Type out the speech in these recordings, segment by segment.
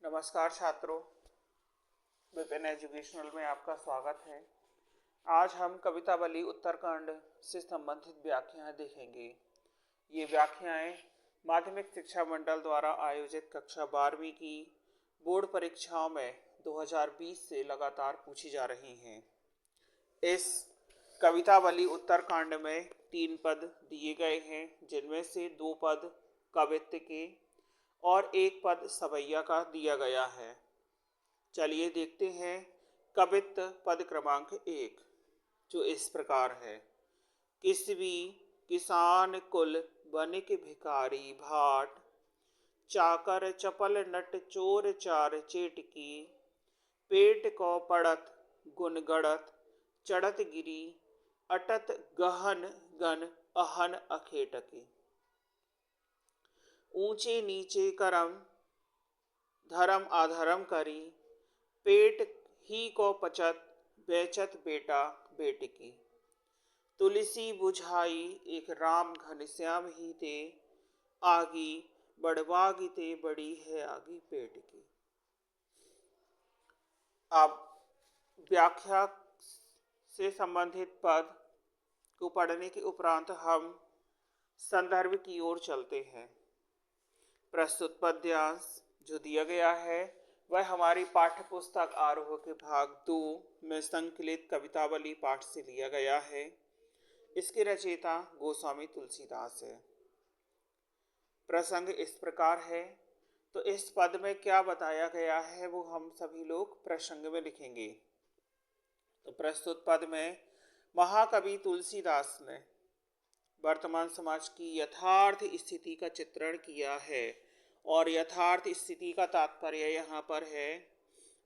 नमस्कार छात्रों, विपिन एजुकेशनल में आपका स्वागत है। आज हम कवितावली उत्तरकांड से संबंधित व्याख्याएं देखेंगे। ये व्याख्याएं माध्यमिक शिक्षा मंडल द्वारा आयोजित कक्षा 12वीं की बोर्ड परीक्षाओं में 2020 से लगातार पूछी जा रही हैं। इस कवितावली उत्तरकांड में 3 पद दिए गए हैं, जिनमें से 2 पद कवित्व के और 1 पद सवैया का दिया गया है। चलिए देखते हैं कवित्व पद क्रमांक 1, जो इस प्रकार है। किसवी किसान कुल बनिक भिखारी भाट, चाकर चपल नट चोर चार चेटकी, पेट को पड़त गुन गड़त चढ़त गिरी, अटत गहन गन अहन अखेटकी। ऊंचे नीचे करम धर्म आधर्म करी, पेट ही को पचत बेचत बेटा बेटकी। तुलसी बुझाई एक राम घनश्याम ही ते, आगी बड़वागी ते बड़ी है आगी पेट की। अब व्याख्या से संबंधित पद को पढ़ने के उपरांत हम संदर्भ की ओर चलते हैं। प्रस्तुत पद्यांश जो दिया गया है वह हमारी पाठ्य पुस्तक आरोह के भाग 2 में संकलित कवितावली पाठ से लिया गया है। इसके रचयिता गोस्वामी तुलसीदास है। प्रसंग इस प्रकार है, तो इस पद में क्या बताया गया है वो हम सभी लोग प्रसंग में लिखेंगे। तो प्रस्तुत पद में महाकवि तुलसीदास ने वर्तमान समाज की यथार्थ स्थिति का चित्रण किया है, और यथार्थ स्थिति का तात्पर्य यहाँ पर है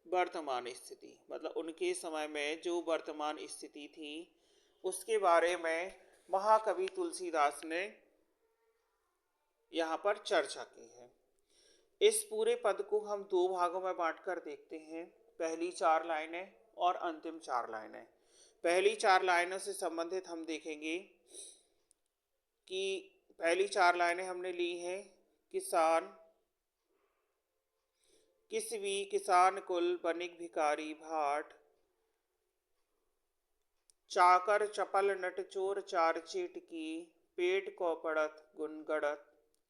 वर्तमान स्थिति, मतलब उनके समय में जो वर्तमान स्थिति थी उसके बारे में महाकवि तुलसीदास ने यहाँ पर चर्चा की है। इस पूरे पद को हम 2 भागों में बांटकर देखते हैं, पहली 4 लाइनें और अंतिम 4 लाइनें। पहली 4 लाइनों से संबंधित हम देखेंगे कि पहली 4 लाइनें हमने ली हैं। किसान किसवी किसान कुल बनिक भिखारी भाट, चाकर चपल नट चोर चार चेटकी, पेट को पड़त गुन गड़त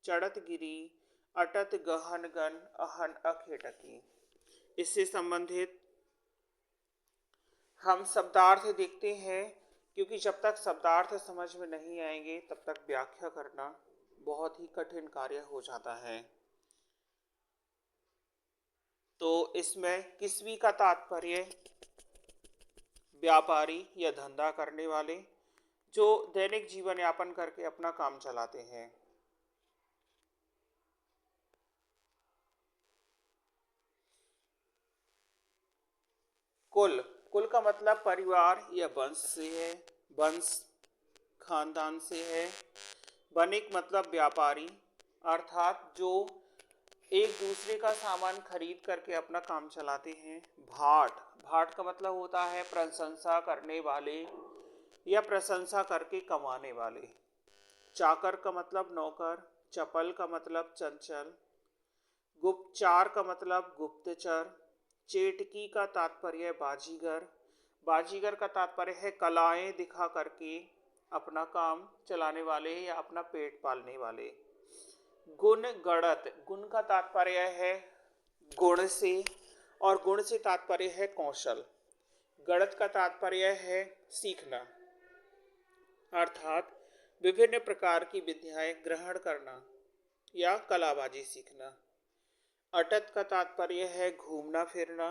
चढ़त गिरी, अटत गहन गन अहन अखेटकी। इससे संबंधित हम शब्दार्थ देखते हैं, क्योंकि जब तक शब्दार्थ समझ में नहीं आएंगे तब तक व्याख्या करना बहुत ही कठिन कार्य हो जाता है। तो इसमें किसवी का तात्पर्य व्यापारी या धंधा करने वाले जो दैनिक जीवन यापन करके अपना काम चलाते हैं। कुल कुल का मतलब परिवार या वंश से है, वंश खानदान से है। बनिक मतलब व्यापारी, अर्थात जो एक दूसरे का सामान खरीद करके अपना काम चलाते हैं। भाट भाट का मतलब होता है प्रशंसा करने वाले या प्रशंसा करके कमाने वाले। चाकर का मतलब नौकर, चपल का मतलब चंचल, गुप्तचार का मतलब गुप्तचर, चेटकी का तात्पर्य बाजीगर, बाजीगर का तात्पर्य है कलाएं दिखा करके अपना काम चलाने वाले या अपना पेट पालने वाले। गुण गणत, गुण का तात्पर्य है गुण से, और गुण से तात्पर्य है कौशल। गणत का तात्पर्य है सीखना, अर्थात विभिन्न प्रकार की विद्याएं ग्रहण करना या कलाबाजी सीखना। अटत का तात्पर्य है घूमना फिरना।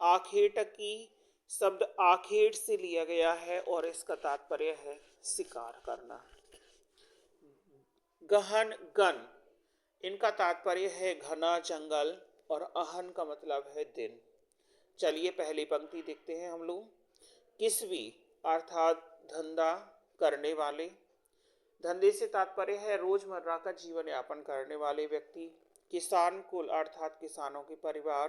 आखेटकी शब्द आखेट से लिया गया है और इसका तात्पर्य है शिकार करना। गहन गन, इनका तात्पर्य है घना जंगल, और अहन का मतलब है दिन। चलिए पहली पंक्ति देखते हैं हम लोग। किसवी अर्थात धंधा करने वाले, धंधे से तात्पर्य है रोजमर्रा का जीवन यापन करने वाले व्यक्ति। किसान कुल अर्थात किसानों के परिवार।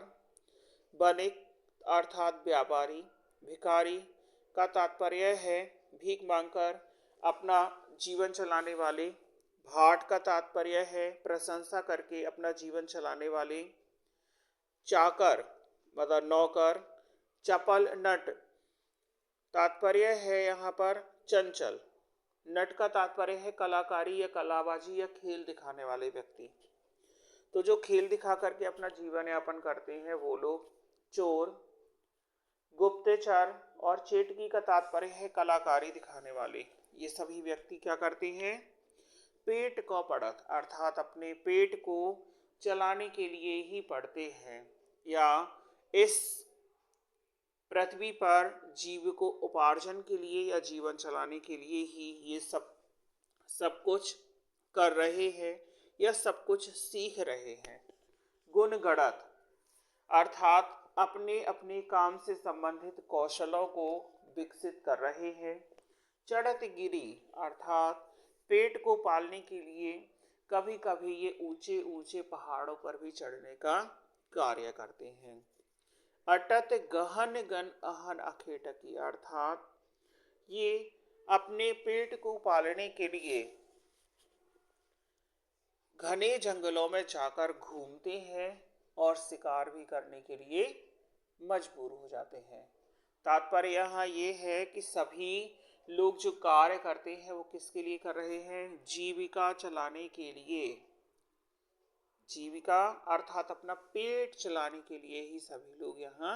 बनिक अर्थात व्यापारी। भिखारी का तात्पर्य है भीख मांगकर अपना जीवन चलाने वाले। भाट का तात्पर्य है प्रशंसा करके अपना जीवन चलाने वाले। चाकर मतलब नौकर, चपल नट तात्पर्य है यहाँ पर चंचल, नट का तात्पर्य है कलाकारी या कलाबाजी या खेल दिखाने वाले व्यक्ति। तो जो खेल दिखा करके अपना जीवन यापन करते हैं वो लोग चोर, गुप्तचर और चेटकी का तात्पर्य है कलाकारी दिखाने वाले। ये सभी व्यक्ति क्या करते हैं, पेट को पढ़त अर्थात अपने पेट को चलाने के लिए ही पढ़ते हैं या इस पृथ्वी पर जीव को उपार्जन के लिए या जीवन चलाने के लिए ही ये सब कुछ कर रहे हैं या सब कुछ सीख रहे हैं। गुण गढ़त अर्थात अपने अपने काम से संबंधित कौशलों को विकसित कर रहे हैं। चढ़त गिरी अर्थात पेट को पालने के लिए कभी कभी ये ऊंचे ऊंचे पहाड़ों पर भी चढ़ने का कार्य करते हैं। अटत गहन गन अहन अखेटकी अर्थात ये अपने पेट को पालने के लिए घने जंगलों में जाकर घूमते हैं और शिकार भी करने के लिए मजबूर हो जाते हैं। तात्पर्य यहाँ ये है कि सभी लोग जो कार्य करते हैं वो किसके लिए कर रहे हैं, जीविका चलाने के लिए। जीविका अर्थात अपना पेट चलाने के लिए ही सभी लोग यहाँ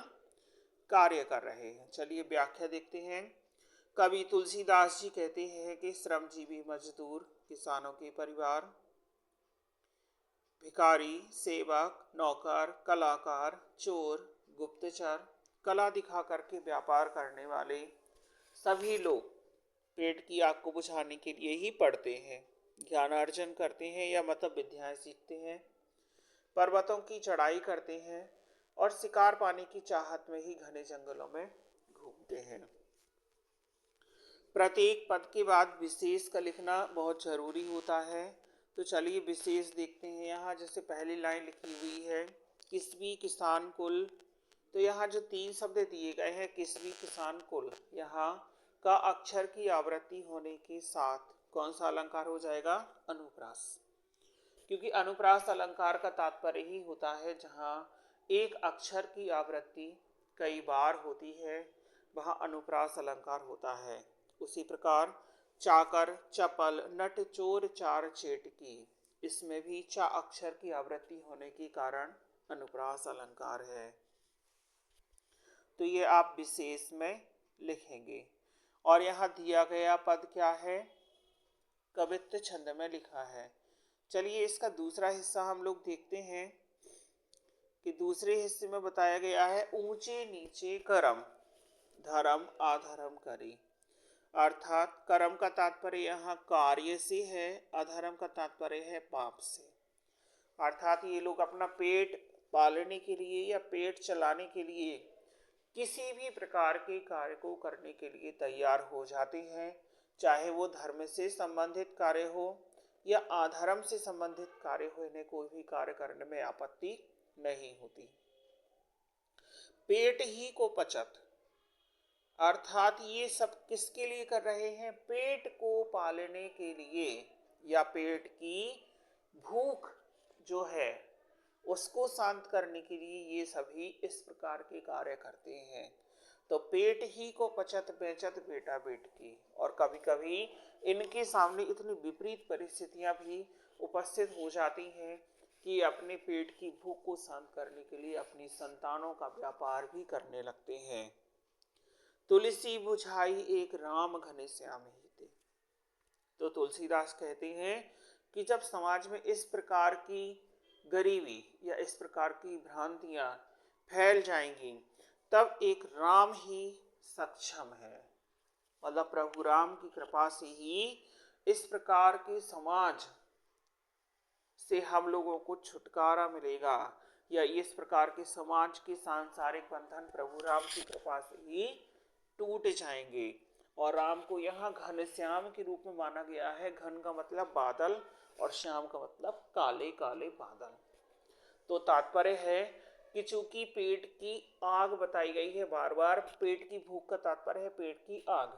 कार्य कर रहे हैं। चलिए व्याख्या देखते हैं। कवि तुलसीदास जी कहते हैं कि श्रमजीवी मजदूर, किसानों के परिवार, भिखारी, सेवक, नौकर, कलाकार, चोर, गुप्तचर, कला दिखा करके व्यापार करने वाले सभी लोग पेट की आग को बुझाने के लिए ही पढ़ते हैं, ज्ञानार्जन करते हैं या मतलब विद्याएं सीखते हैं, पर्वतों की चढ़ाई करते हैं और शिकार पाने की चाहत में ही घने जंगलों में घूमते हैं। प्रत्येक पद के बाद विशेष का लिखना बहुत जरूरी होता है। तो चलिए विशेष देखते हैं। यहाँ जैसे पहली लाइन लिखी हुई है किस्वी किसान कुल, तो यहाँ जो 3 शब्द दिए गए हैं किस्वी किसान कुल, यहाँ का अक्षर की आवृत्ति होने के साथ कौन सा अलंकार हो जाएगा, अनुप्रास। क्योंकि अनुप्रास अलंकार का तात्पर्य ही होता है जहाँ एक अक्षर की आवृत्ति कई बार होती है वहाँ अनुप्रास अलंकार होता है। उसी प्रकार चाकर, चपल, नट, चोर, चार, चेटकी, इसमें भी चा अक्षर की आवृत्ति होने के कारण अनुप्रास अलंकार है। तो ये आप विशेष में लिखेंगे। और यहाँ दिया गया पद क्या है, कवित्व छंद में लिखा है। चलिए इसका दूसरा हिस्सा हम लोग देखते हैं कि दूसरे हिस्से में बताया गया है ऊंचे नीचे कर्म, धर्म अधर्म करी। अर्थात कर्म का तात्पर्य यहाँ कार्य से है, अधर्म का तात्पर्य है पाप से। अर्थात ये लोग अपना पेट पालने के लिए या पेट चलाने के लिए किसी भी प्रकार के कार्य को करने के लिए तैयार हो जाते हैं, चाहे वो धर्म से संबंधित कार्य हो या अधर्म से संबंधित कार्य हो, इन्हें कोई भी कार्य करने में आपत्ति नहीं होती। पेट ही को पचत अर्थात ये सब किसके लिए कर रहे हैं, पेट को पालने के लिए या पेट की भूख जो है उसको शांत करने के लिए ये सभी इस प्रकार के कार्य करते हैं। तो पेट ही को पचत बेचत बेटा बेटकी, और कभी कभी इनके सामने इतनी विपरीत परिस्थितियां भी उपस्थित हो जाती हैं कि अपने पेट की भूख को शांत करने के लिए अपनी संतानों का व्यापार भी करने लगते हैं। तुलसी बुझाई एक राम घने श्याम ही थे। तो तुलसीदास कहते हैं कि जब समाज में इस प्रकार की गरीबी या इस प्रकार की भ्रांतियां फैल जाएंगी तब एक राम ही सक्षम है, मतलब प्रभु राम की कृपा से ही इस प्रकार के समाज से हम लोगों को छुटकारा मिलेगा, या इस प्रकार के समाज के सांसारिक बंधन प्रभु राम की कृपा से ही टूट जाएंगे। और राम को यहाँ घनश्याम के रूप में माना गया है। घन का मतलब बादल और श्याम का मतलब काले काले बादल। तो तात्पर्य है कि चूंकि पेट की आग बताई गई है, बार बार पेट की भूख का तात्पर्य है पेट की आग।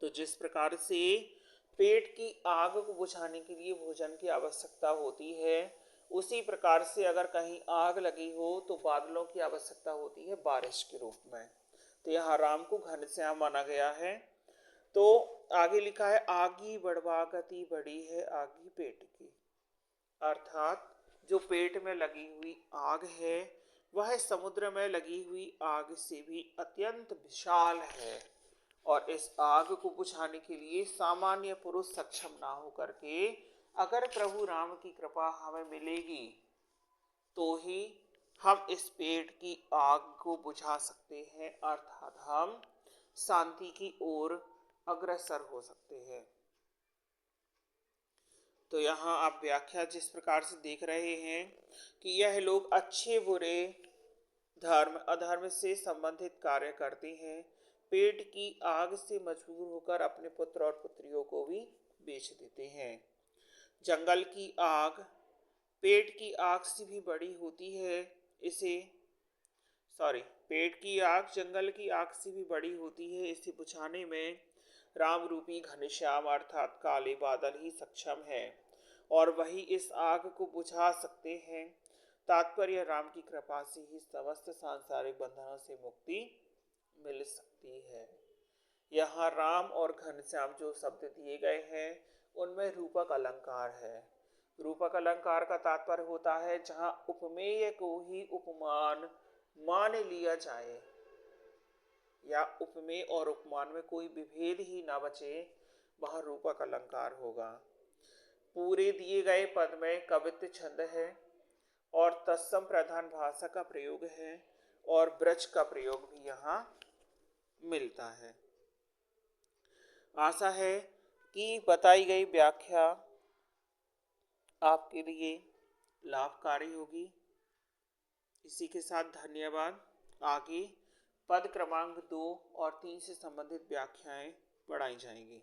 तो जिस प्रकार से पेट की आग को बुझाने के लिए भोजन की आवश्यकता होती है, उसी प्रकार से अगर कहीं आग लगी हो तो बादलों की आवश्यकता होती है बारिश के रूप में। तो यहाँ राम को घनश्याम माना गया है। तो आगे लिखा है आगी बढ़वा गति बड़ी है आगी पेट की, अर्थात जो पेट में लगी हुई आग है वह समुद्र में लगी हुई आग से भी अत्यंत विशाल है, और इस आग को बुझाने के लिए सामान्य पुरुष सक्षम ना हो करके अगर प्रभु राम की कृपा हमें मिलेगी तो ही हम इस पेट की आग को बुझा सकते हैं, अर्थात हम शांति की ओर अग्रसर हो सकते हैं। तो यहाँ आप व्याख्या जिस प्रकार से देख रहे हैं कि यह लोग अच्छे बुरे धर्म अधर्म से संबंधित कार्य करते हैं, पेट की आग से मजबूर होकर अपने पुत्र और पुत्रियों को भी बेच देते हैं। जंगल की आग पेट की आग से भी बड़ी होती है, पेट की आग जंगल की आग से भी बड़ी होती है, इसे बुझाने में राम रूपी घनश्याम अर्थात काले बादल ही सक्षम है और वही इस आग को बुझा सकते हैं। तात्पर्य राम की कृपा से ही समस्त सांसारिक बंधनों से मुक्ति मिल सकती है। यहाँ राम और घनश्याम जो शब्द दिए गए हैं उनमें रूपक अलंकार है। रूपक अलंकार का तात्पर्य होता है जहाँ उपमेय को ही उपमान मान लिया जाए या उपमेय और उपमान में कोई विभेद ही ना बचे, वह रूपक अलंकार होगा। पूरे दिए गए पद में कवित्व छंद है और तत्सम प्रधान भाषा का प्रयोग है और ब्रज का प्रयोग भी यहाँ मिलता है। आशा है कि बताई गई व्याख्या आपके लिए लाभकारी होगी। इसी के साथ धन्यवाद। आगे पद क्रमांक 2 और 3 से संबंधित व्याख्याएं पढ़ाई जाएंगी।